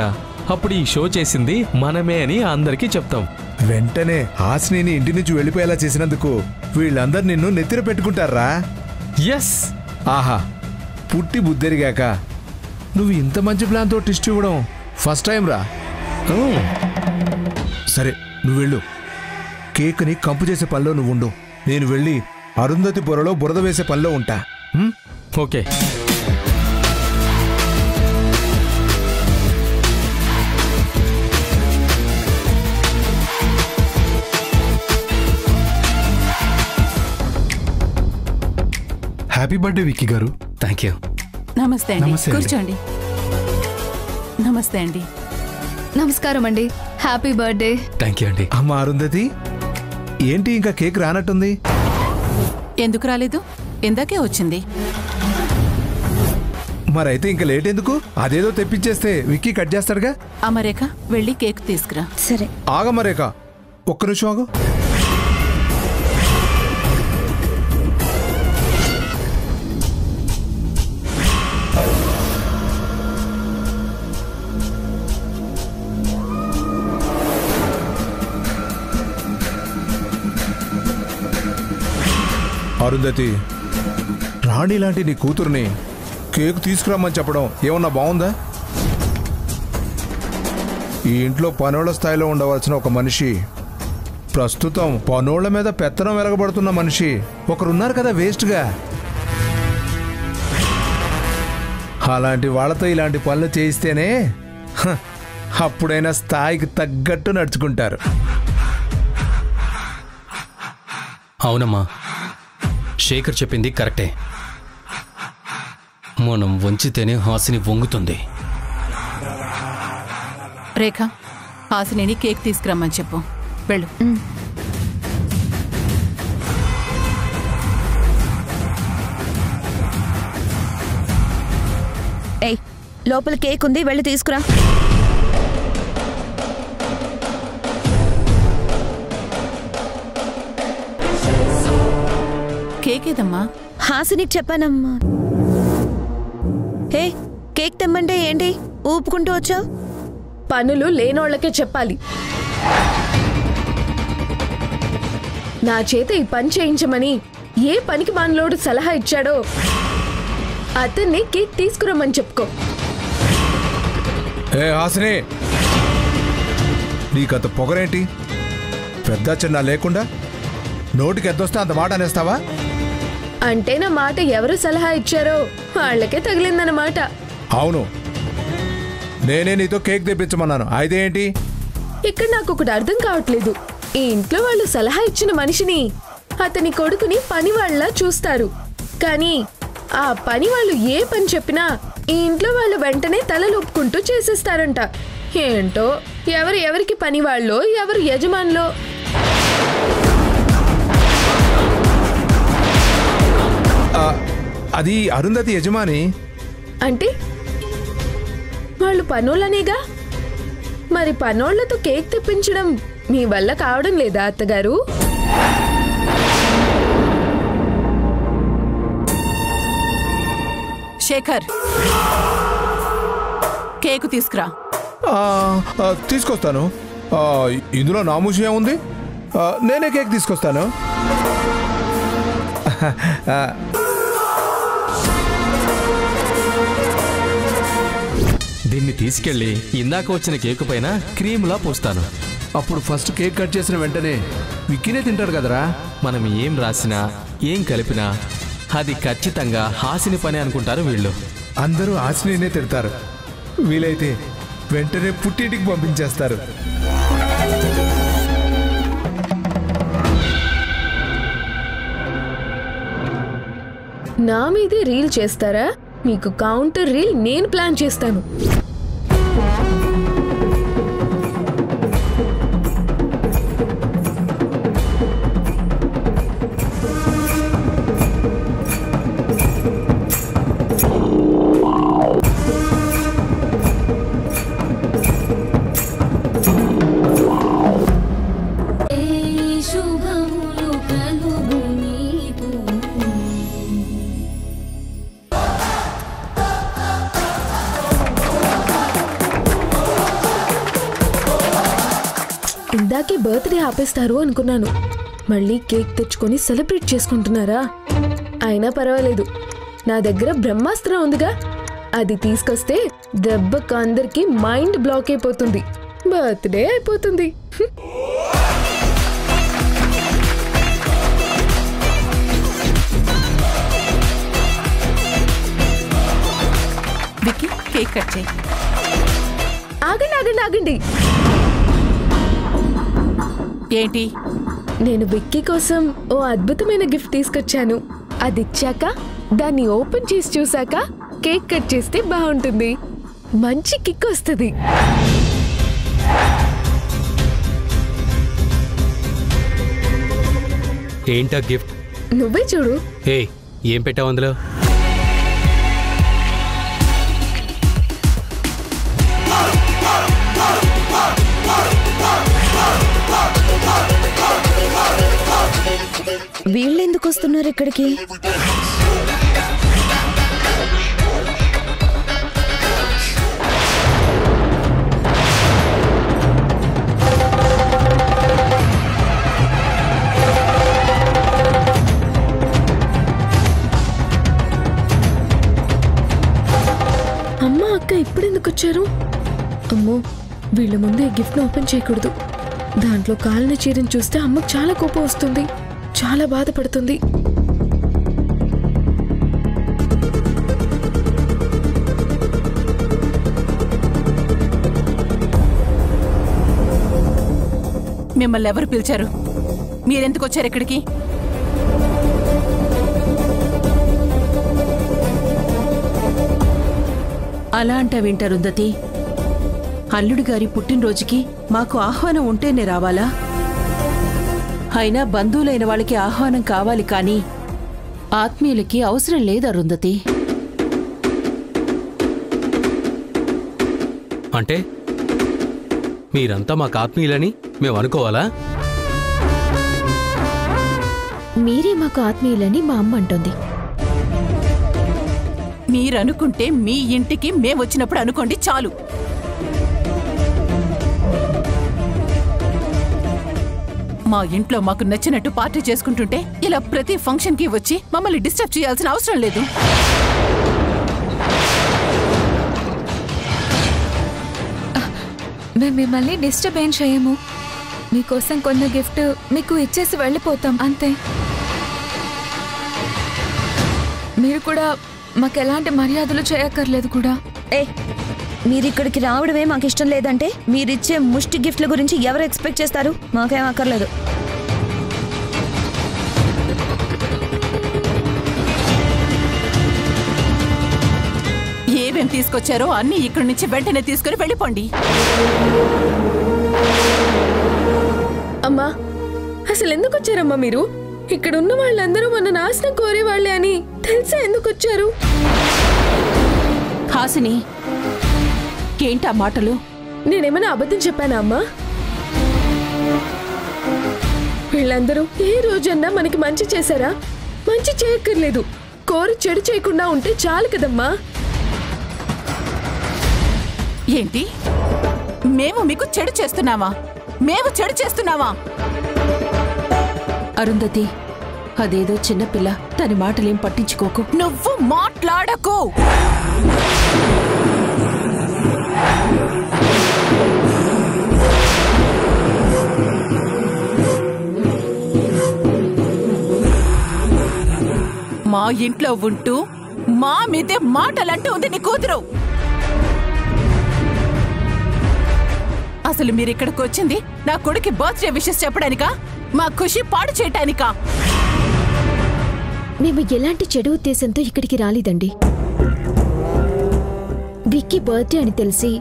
అప్పుడు ఈ షో చేసింది మనమే అని అందరికీ చెప్తాం. వెంటనే హాసినిని ఇంటి నుంచి వెళ్ళిపోయేలా చేసినందుకు వీళ్ళందరూ నిన్ను నెత్తిన పెట్టుకుంటారా. ఎస్. ఆహా, పుట్టి బుద్ధెరిగాక నువ్వు ఇంత మంచి ప్లాన్తో టిస్ట్ ఇవ్వడం ఫస్ట్ టైం రా. సరే, నువ్వు వెళ్ళు. కేక్ని కంపు చేసే పనిలో నువ్వు ఉండు. నేను వెళ్ళి అరుంధతి పొరలో బురద వేసే పనిలో ఉంటా. ఓకే. హ్యాపీ బర్త్డే విక్కీ గారు. Thank you. నమస్తే అండి, నమస్తే అండి. కూర్చోండి. నమస్తే అండి. నమస్కారం అండి. Happy birthday. థ్యాంక్ యూ అండి. అమ్మా అరుంధతి, ఏంటి ఇంకా కేక్ రానట్టుంది? ఎందుకు రాలేదు? ఇందాకే వచ్చింది. మరైతే ఇంకా లేట్ ఎందుకు? అదేదో తెప్పించేస్తే విక్కీ కట్ చేస్తాడుగా. అమరేఖ, వెళ్ళి కేక్ తీసుకురా. సరే. ఆగమరేఖ, ఒక్క నిమిషం ఆగు. అరుంధతి, రాణి లాంటి నీ కూతుర్ని కేక్ తీసుకురామని చెప్పడం ఏమన్నా బాగుందా? ఈ ఇంట్లో పనోళ్ల స్థాయిలో ఉండవలసిన ఒక మనిషి ప్రస్తుతం పనోళ్ల మీద పెత్తనం వెలగబడుతున్న మనిషి ఒకరున్నారు కదా వేస్ట్గా. అలాంటి వాళ్ళతో ఇలాంటి పనులు చేయిస్తేనే అప్పుడైనా స్థాయికి తగ్గట్టు నడుచుకుంటారు. అవునమ్మా, శేఖర్ చెప్పింది కరెక్టే. మనం వంచితేనే హాసిని వంగుతుంది. రేఖ, హాసినిని కేక్ తీసుకురమ్మని చెప్పు. వెళ్ళు. ఏయ్, లోపల కేక్ ఉంది, వెళ్ళి తీసుకురా. కేక్ ఏదమ్మా? హాసినికి చెప్పానమ్మా. హే, కేక్ తెమ్మంటే ఏంటి ఊపుకుంటూ వచ్చావు? పనులు లేనోళ్లకే చెప్పాలి. నా చేత ఈ పని చేయించమని ఏ పనికి మానలోడు సలహా ఇచ్చాడో అతన్ని కేక్ తీసుకురమ్మని చెప్పుకో. ఏ హాసిని, నీకంత పొగరేంటి? పెద్ద చిన్న లేకుండా నోటికి ఎంతొస్తే అంత మాట అనేస్తావా? అంటే నా మాట ఎవరు సలహా ఇచ్చారో వాళ్ళకే తగిలిందన్నమాట. అవును, నేనే నీతో కేక్ తెప్పించమన్నాను, అయితే ఏంటి? ఇక్కడ నాకు ఒకటి అర్థం కావట్లేదు. ఈ ఇంట్లో వాళ్ళు సలహా ఇచ్చిన మనిషిని, అతని కొడుకుని పని వాళ్ళ చూస్తారు. కానీ ఆ పని వాళ్ళు ఏ పని చెప్పినా ఈ ఇంట్లో వాళ్ళు వెంటనే తలలొప్పుకుంటూ చేసేస్తారంట. ఏంటో ఎవరు ఎవరికి పని వాళ్ళో ఎవరు యజమానులో. అది అరుంధతి యజమాని. అంటే వాళ్ళు పనోళ్ళనేగా. మరి పనోళ్లతో కేక్ తెప్పించడం మీ వల్ల కావడం లేదా అత్తగారు? శేఖర్, కేకు తీసుకురా. తీసుకొస్తాను. ఇందులో నామూషి ఏముంది? నేనే కేక్ తీసుకొస్తాను. దీన్ని తీసుకెళ్ళి ఇందాక వచ్చిన కేకు పైన క్రీమ్లా పోస్తాను. అప్పుడు ఫస్ట్ కేక్ కట్ చేసిన వెంటనే విక్కీనే తింటాడు కదరా. మనం ఏం రాసినా ఏం కలిపినా అది ఖచ్చితంగా హాసిని పని అనుకుంటారు వీళ్ళు. అందరూ హాసినినే తిడతారు. వీలైతే వెంటనే పుట్టింటికి పంపించేస్తారు. నా మీదే రీల్ చేస్తారా? మీకు కౌంటర్ రీల్ నేను ప్లాన్ చేస్తాను. ఇందాకే బర్త్డే ఆపేస్తారు అనుకున్నాను. మళ్ళీ కేక్ తెచ్చుకొని సెలబ్రేట్ చేసుకుంటున్నారా? అయినా పర్వాలేదు, నా దగ్గర బ్రహ్మాస్త్రం ఉందిగా. అది తీసుకొస్తే దెబ్బకు అందరికి మైండ్ బ్లాక్ అయిపోతుంది, బర్త్డే అయిపోతుంది. విక్కీ, కేక్ కట్ చేయి. ఆగండి ఆగండి ఆగండి. ఏంటి? నేను విక్కీ కోసం ఓ అద్భుతమైన గిఫ్ట్ తీసుకొచ్చాను. అది ఇచ్చాక దాన్ని ఓపెన్ చేసి చూసాక కేక్ కట్ చేస్తే బాగుంటుంది, మంచి కిక్ వస్తుంది. ఏంటా గిఫ్ట్? నువ్వే చూడు. ఏం పెట్టావు అందులో? వీళ్ళెందుకు వస్తున్నారు ఇక్కడికి? అమ్మ అక్క ఇప్పుడెందుకు వచ్చారు? అమ్మో, వీళ్ళ ముందే గిఫ్ట్ ఓపెన్ చేయకూడదు. దాంట్లో కాలిన చీరను చూస్తే అమ్మకు చాలా కోపం వస్తుంది, చాలా బాధపడుతుంది. మిమ్మల్ని ఎవరు పిలిచారు? మీరెందుకు వచ్చారు ఇక్కడికి? అలా అంటా వింటారుందతి. అల్లుడి గారి పుట్టినరోజుకి మాకు ఆహ్వానం ఉంటేనే రావాలా? అయినా బంధువులైన వాళ్ళకి ఆహ్వానం కావాలి కానీ ఆత్మీయులకి అవసరం లేదు అరుంధతి. అంటే మీరంతా మాకు ఆత్మీయులని మేము అనుకోవాలా? మీరే మాకు ఆత్మీయులని మా అమ్మ అంటుంది. మీరనుకుంటే మీ ఇంటికి మేమొచ్చినప్పుడు అనుకోండి చాలు. మా ఇంట్లో మాకు నచ్చినట్టు పార్టీ చేసుకుంటుంటే ఇలా ప్రతి ఫంక్షన్కి వచ్చి మమ్మల్ని డిస్టర్బ్ చేయాల్సిన అవసరం లేదు. మేము మిమ్మల్ని డిస్టర్బ్ ఏం చేయము. మీకోసం కొన్న గిఫ్ట్ మీకు ఇచ్చేసి వెళ్ళిపోతాం అంతే. మీరు కూడా మాకు ఎలాంటి మర్యాదలు చేయక్కర్లేదు కూడా. మీరిక్కడికి రావడమే మాకు ఇష్టం లేదంటే మీరిచ్చే ముష్టి గిఫ్ట్ల గురించి ఎవరు ఎక్స్పెక్ట్ చేస్తారు? మాకేం అక్కర్లేదు. ఏమేం తీసుకొచ్చారో అన్నీ ఇక్కడి నుంచి వెంటనే తీసుకుని వెళ్ళిపోండి. అమ్మా, అసలు ఎందుకు వచ్చారమ్మా మీరు? ఇక్కడ ఉన్న వాళ్ళందరూ మన నాశనం కోరేవాళ్లే అని తెలుసా ఎందుకు వచ్చారు? హాసిని, ఏంటా మాటలు? నేనేమైనా అబద్ధం చెప్పానా అమ్మా? వీళ్ళందరూ ఏ రోజన్నా మనకి మంచి చేశారా? మంచి చేయక్కర్లేదు, కోరి చెడు చేయకుండా ఉంటే చాలు కదమ్మా. ఏంటి? మేము మీకు చెడు చేస్తున్నామా? మేము చెడు చేస్తున్నామా? అరుంధతి, అదేదో చిన్నపిల్ల, తన మాటలేం పట్టించుకోకు. నువ్వు మాట్లాడకు. మా ఇంట్లో ఉంటూ మా మీదే మాటలంటూ ఉంది నీ కూతురు. అసలు మీరు ఇక్కడికి వచ్చింది నా కొడుకు బర్త్డే విషెస్ చెప్పడానికా? మా ఖుషి పాడు చేయటానికా? మేము ఎలాంటి చెడు ఉద్దేశంతో ఇక్కడికి రాలేదండి. విక్కీ బర్త్డే అని తెలిసి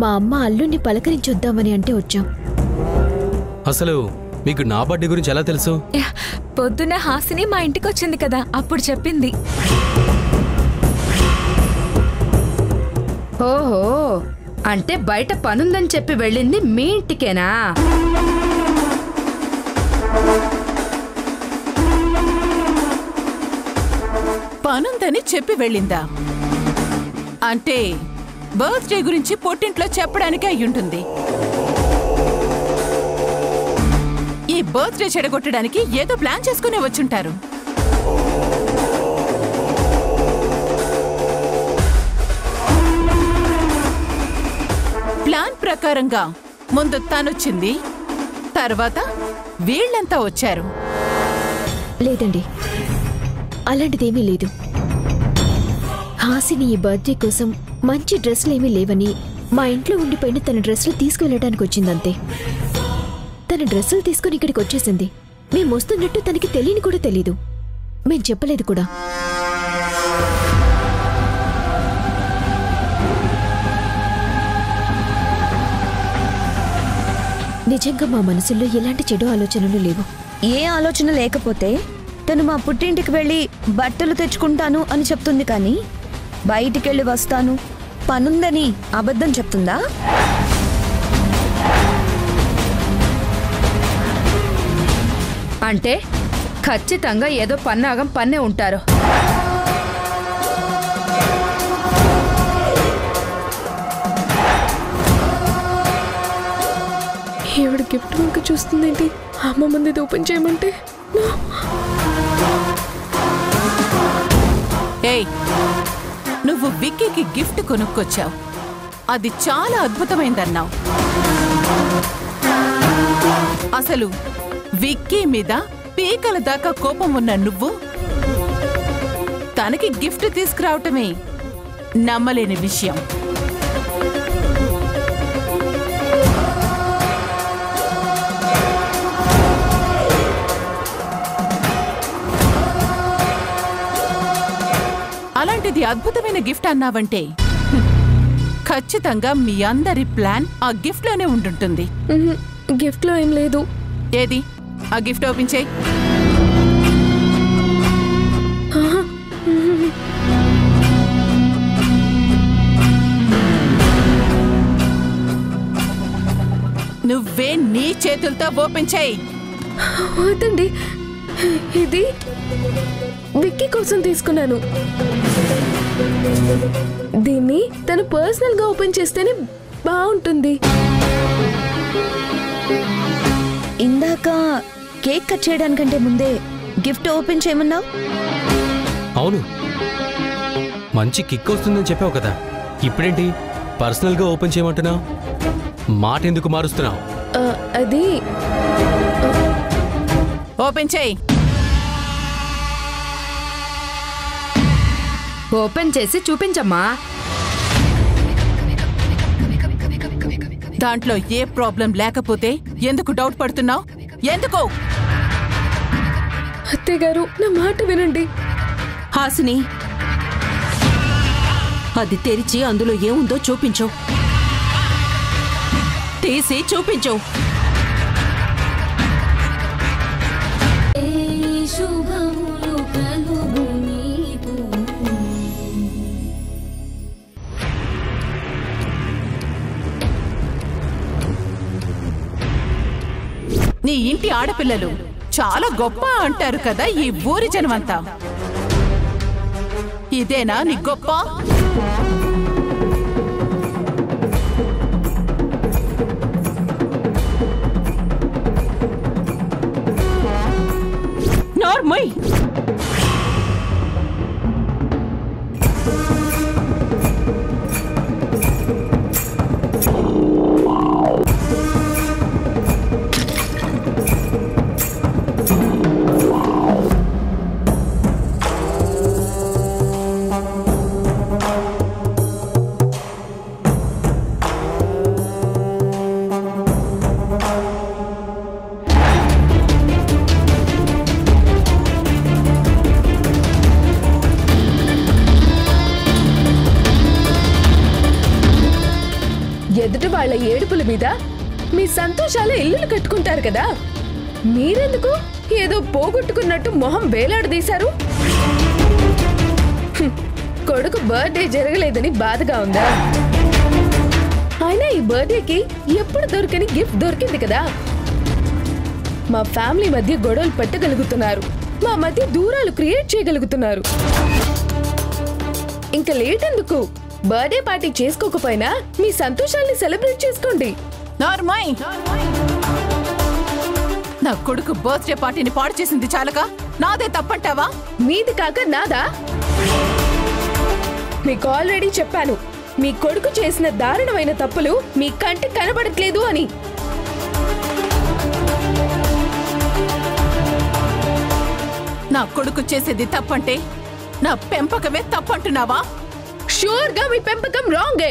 మా అమ్మ అల్లుణ్ణి పలకరించొద్దామని అంటే వచ్చాం. అసలు మీకు నా బర్త్డే గురించి ఎలా తెలుసు? పొద్దున్న హాసిని మా ఇంటికి వచ్చింది కదా, అప్పుడు చెప్పింది. ఓహో, అంటే బయట పనుందని చెప్పి వెళ్ళింది మీ ఇంటికేనా? పనుందని చెప్పి వెళ్ళిందా? అంటే బర్త్డే గురించి పొట్టింట్లో చెప్పడానికి అయ్యుంటుంది. ఈ బర్త్డే చెడగొట్టడానికి ఏదో ప్లాన్ చేసుకునే వచ్చుంటారు. ప్లాన్ ప్రకారంగా ముందు తనొచ్చింది, తర్వాత వీళ్ళంతా వచ్చారు. లేదండి, అలాంటిదేమీ లేదు. హాసిని ఈ బర్త్డే కోసం మంచి డ్రెస్సులేమీ లేవని మా ఇంట్లో ఉండిపోయిన తన డ్రెస్సులు తీసుకువెళ్ళడానికి వచ్చిందంతే. తన డ్రెస్సులు తీసుకుని ఇక్కడికి వచ్చేసింది. మేము వస్తున్నట్టు తనకి తెలియని కూడా తెలీదు. మేం చెప్పలేదు కూడా. నిజంగా మా మనసులో ఎలాంటి చెడు ఆలోచనలు లేవు. ఏ ఆలోచన లేకపోతే తను మా పుట్టింటికి వెళ్ళి బట్టలు తెచ్చుకుంటాను అని చెప్తుంది, కానీ బయటికెళ్ళి వస్తాను పనుందని అబద్ధం చెప్తుందా? అంటే ఖచ్చితంగా ఏదో పన్నాగం పన్నే ఉంటారు. ఎవడు గిఫ్ట్ వంక చూస్తుందేంటి? అమ్మ ముందు ఇది ఓపెన్ చేయమంటే ఏయ్, నువ్వు విక్కీకి గిఫ్ట్ కొనుక్కొచ్చావు, అది చాలా అద్భుతమైందన్నావు. అసలు విక్కీ మీద పీకల దాకా కోపం ఉన్న నువ్వు తనకి గిఫ్ట్ తీసుకురావటమే నమ్మలేని విషయం. అలాంటిది అద్భుతమైన గిఫ్ట్ అన్నావంటే ఖచ్చితంగా మీ అందరి ప్లాన్ ఆ గిఫ్ట్ లోనే ఉండుంటుంది. గిఫ్ట్ లో ఏం లేదు. ఏది? ఆ గిఫ్ట్ ఓపెన్ చేయి. నీ చేతులతో ఓపెన్ చేయి. వద్దండి, ఇది విక్కీ కోసం తీసుకున్నాను. దీన్ని తను పర్సనల్ గా ఓపెన్ చేస్తేనే బాగుంటుంది. ఇందాక కేక్ కట్ చేయడానికంటే ముందే గిఫ్ట్ ఓపెన్ చేయమన్నావు. అవును, మంచి కిక్ వస్తుందని చెప్పావు కదా, ఇప్పుడేంటి పర్సనల్ గా ఓపెన్ చేయమంటున్నావు? మాట ఎందుకు మారుస్తున్నావు? అది ఓపెన్ చేయి. ఓపెన్ చేసి చూపించమ్మా. దాంట్లో ఏ ప్రాబ్లం లేకపోతే ఎందుకు డౌట్ పడుతున్నావు? ఎందుకు? అత్తయ్య గారు, నా మాట వినండి. హాసిని, అది తెరిచి అందులో ఏముందో చూపించు. తీసి చూపించు. శుభములు కలుగు నీకు. నీ ఇంటి ఆడపిల్లలు చాలా గొప్ప అంటారు కదా ఈ ఊరి జనమంతా. ఇదేనా నీ గొప్ప? నార్మల్. ఎదుటి వాళ్ళ ఏడుపుల మీద మీ సంతోషాల ఇల్లులు కట్టుకుంటారు కదా, మీరెందుకు ఏదో పోగొట్టుకున్నట్టు మొహం వేలాడదీశారు? కొడుకు బర్త్డే జరగలేదని బాధగా ఉందా? అయినా ఈ బర్త్డేకి ఎప్పుడు దొరకని గిఫ్ట్ దొరికింది కదా. మా ఫ్యామిలీ మధ్య గొడవలు పెట్టగలుగుతున్నారు, మా మధ్య దూరాలు క్రియేట్ చేయగలుగుతున్నారు. ఇంకా లేట్ ఎందుకు? బర్త్డే పార్టీ చేసుకోకపోయినా మీ సంతోషాన్ని సెలబ్రేట్ చేసుకోండి. నార్మల్. నా కొడుకు బర్త్డే పార్టీని పాడు చేసింది చాలక నాదే తప్పంటావా? మీది కాక నాదా? మీకు ఆల్రెడీ చెప్పాను, మీ కొడుకు చేసిన దారుణమైన తప్పులు మీ కంటికి కనబడట్లేదు అని. నా కొడుకు చేసేది తప్పంటే నా పెంపకమే తప్పంటున్నావా? షూర్ గా మీ పెంపకం రాంగే.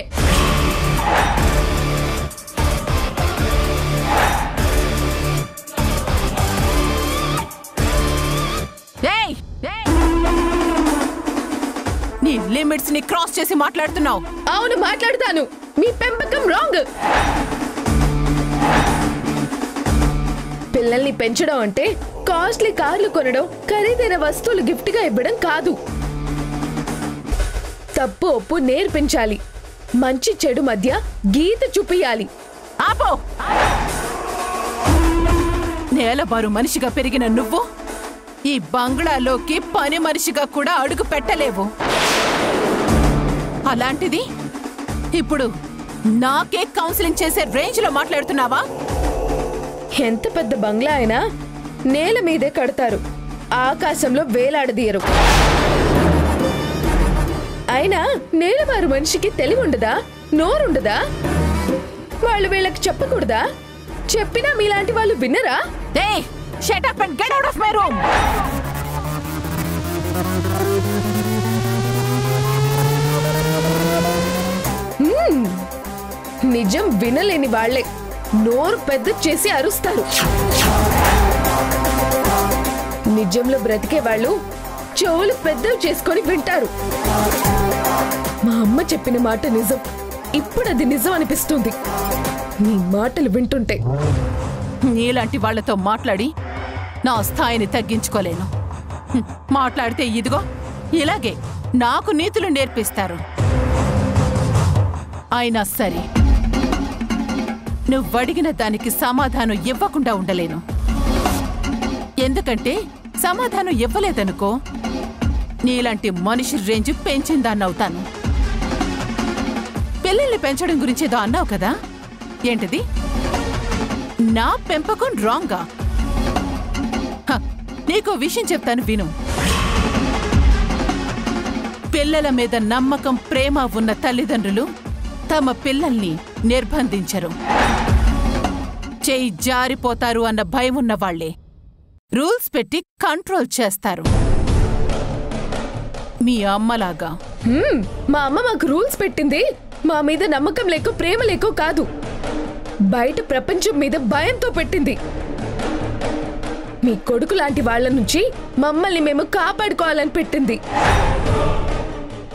నీ లిమిట్స్ ని క్రాస్ చేసి మాట్లాడుతున్నావు. అవును, మాట్లాడతాను. మీ పెంపకం రాంగ్. పిల్లల్ని పెంచడం అంటే కాస్ట్లీ కార్లు కొనడం, ఖరీదైన వస్తువులు గిఫ్ట్ గా ఇవ్వడం కాదు. తప్పు ఒప్పు నేర్పించాలి, మంచి చెడు మధ్య గీత చూపియాలి. ఆపో! నేలబారు మనిషిగా పెరిగిన నువ్వు ఈ బంగ్లాలోకి పని మనిషిగా కూడా అడుగు పెట్టలేవు. అలాంటిది ఇప్పుడు నాకే కౌన్సిలింగ్ చేసే రేంజ్ లో మాట్లాడుతున్నావా? ఎంత పెద్ద బంగ్లా అయినా నేల మీదే కడతారు, ఆకాశంలో వేలాడదీయరు. అయినా నేలవారు మనిషికి తెలివి ఉండదా? నోరుండదా? వాళ్ళు వీళ్ళకి చెప్పకూడదా? చెప్పినా మీలాంటి వాళ్ళు విన్నరా? Shut up and get out of my room! నిజం వినలేని వాళ్లే నోరు పెద్ద చేసి అరుస్తారు. నిజంలో బ్రతికే వాళ్ళు చెవులు పెద్దవి చేసుకొని వింటారు. మా అమ్మ చెప్పిన మాట నిజం, ఇప్పుడు అది నిజం అనిపిస్తుంది నీ మాటలు వింటుంటే. నీలాంటి వాళ్లతో మాట్లాడి నా స్థాయిని తగ్గించుకోలేను. మాట్లాడితే ఇదిగో ఇలాగే నాకు నీతులు నేర్పిస్తారు. అయినా సరే నువ్వడిగిన దానికి సమాధానం ఇవ్వకుండా ఉండలేను. ఎందుకంటే సమాధానం ఇవ్వలేదనుకో నీలాంటి మనిషి రేంజ్ పెంచిందాన్నవుతాను. పిల్లల్ని పెంచడం గురించేదో అన్నావు కదా, ఏంటిది? నా పెంపకం రాంగా? నీకో విషయం చెప్తాను విను. పిల్లల మీద నమ్మకం, ప్రేమ ఉన్న తల్లిదండ్రులు తమ పిల్లల్ని నిర్బంధించరు. చేయి జారిపోతారు అన్న భయం ఉన్న వాళ్లే రూల్స్ పెట్టి కంట్రోల్ చేస్తారు. మీ అమ్మలాగా. మా అమ్మ మాకు రూల్స్ పెట్టింది మా మీద నమ్మకం లేకో ప్రేమ లేకో కాదు, బయట ప్రపంచం మీద భయంతో పెట్టింది. మీ కొడుకు లాంటి వాళ్ల నుంచి మమ్మల్ని మేము కాపాడుకోవాలని పెట్టింది.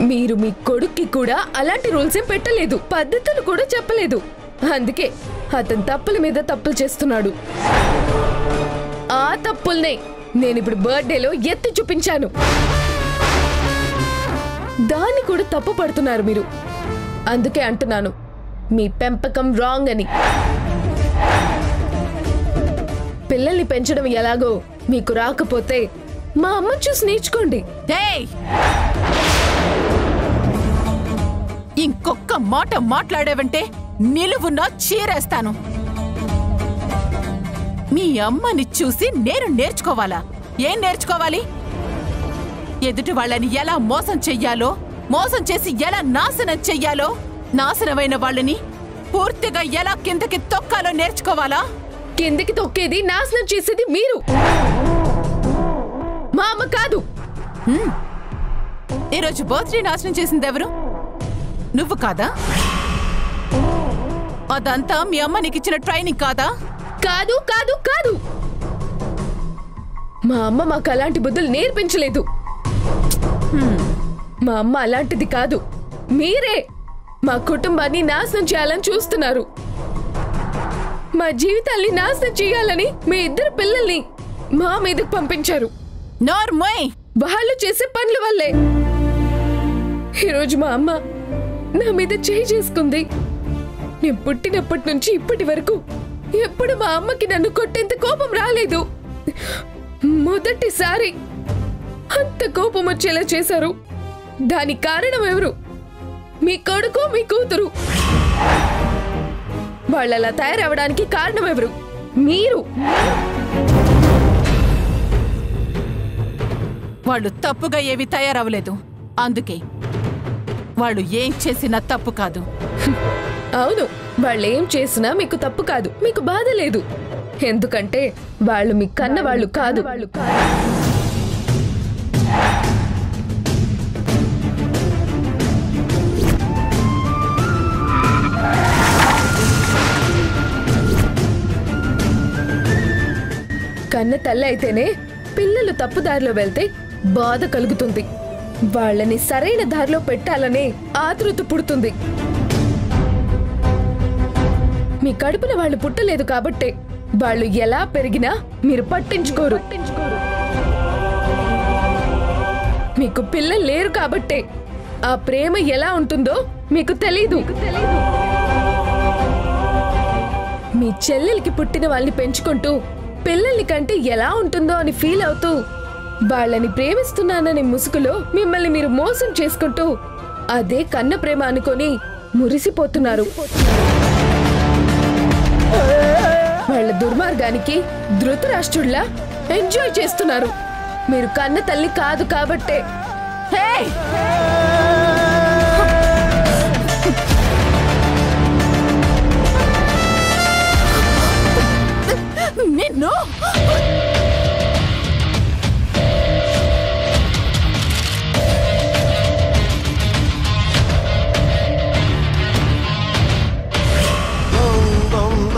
మీరు మీ కొడుక్కి కూడా అలాంటి రూల్స్ ఏం పెట్టలేదు, పద్ధతులు కూడా చెప్పలేదు. అందుకే అతను తప్పుల మీద తప్పులు చేస్తున్నాడు. ఆ తప్పుల్నే నేనిప్పుడు బర్త్డేలో ఎత్తి చూపించాను. దాన్ని కూడా తప్పు పడుతున్నారు మీరు. అందుకే అంటున్నాను మీ పెంపకం రాంగ్ అని. పిల్లల్ని పెంచడం ఎలాగో మీకు రాకపోతే మా అమ్మ చూసి నేర్చుకోండి. ఇంకొక్క మాట మాట్లాడావంటే నిలువున్నా చీరేస్తాను. మీ అమ్మని చూసి నేను నేర్చుకోవాలా? ఏం నేర్చుకోవాలి? ఎదుటి వాళ్ళని ఎలా మోసం చెయ్యాలో, మోసం చేసి ఎలా నాశనం చెయ్యాలో, నాశనమైన వాళ్ళని పూర్తిగా ఎలా కిందకి తొక్కాలో నేర్చుకోవాలా? కిందకి తొక్కేది, నాశనం చేసేది మీరు, మా అమ్మ కాదు. ఈరోజు బర్త్డే నాశనం చేసింది ఎవరు? నువ్వు కాదా? అదంతా మీ అమ్మ నీకు ఇచ్చిన ట్రైనింగ్ కాదా? కాదు కాదు కాదు, మా అమ్మ మాకు అలాంటి బుద్ధులు నేర్పించలేదు. మా అమ్మ అలాంటిది కాదు. మీరే మా కుటుంబాన్ని నాశనం చేయాలని చూస్తున్నారు. మా జీవితాల్ని నాశనం చేయాలని మీ ఇద్దరు పిల్లల్ని మా మీదకు పంపించారు. వాళ్ళు చేసే పనుల వల్లే ఈరోజు మా అమ్మ నా మీద చేయి చేసుకుంది. నేను పుట్టినప్పటి నుంచి ఇప్పటి వరకు ఎప్పుడు మా అమ్మకి నన్ను కొట్టేంత కోపం రాలేదు. మొదటిసారి అంత కోపం వచ్చేలా చేశారు. దానికి కారణం ఎవరు? మీ కొడుకు, మీ కూతురు. వాళ్ళలా తయారవడానికి కారణం ఎవరు? మీరు. వాళ్ళు తప్పుగా ఏవి తయారవలేదు, అందుకే వాళ్ళు ఏం చేసినా తప్పు కాదు. అవును, వాళ్ళేం చేసినా మీకు తప్పు కాదు, మీకు బాధ లేదు. ఎందుకంటే వాళ్ళు మీ కన్న వాళ్ళు కాదు. కన్న తల్లి అయితేనే పిల్లలు తప్పుదారిలో వెళ్తే బాధ కలుగుతుంది. వాళ్ళని సరైన దారిలో పెట్టాలనే ఆతృత పుడుతుంది. మీ కడుపున వాళ్ళు పుట్టలేదు కాబట్టే వాళ్ళు ఎలా పెరిగినా మీరు పట్టించుకోరు. మీకు పిల్లలు లేరు కాబట్టే ఆ ప్రేమ ఎలా ఉంటుందో మీకు తెలీదు. మీ చెల్లెలికి పుట్టిన వాళ్ళని పెంచుకుంటూ పిల్లల్ని కంటే ఎలా ఉంటుందో అని ఫీల్ అవుతూ వాళ్ళని ప్రేమిస్తున్నాననే ముసుగులో మిమ్మల్ని మీరు మోసం చేసుకుంటూ అదే కన్న ప్రేమ అనుకొని మురిసిపోతున్నారు. వాళ్ళ దుర్మార్గానికి ధృతరాష్ట్రుడిలా ఎంజాయ్ చేస్తున్నారు. మీరు కన్న తల్లి కాదు కాబట్టే. నిన్ను దొంగ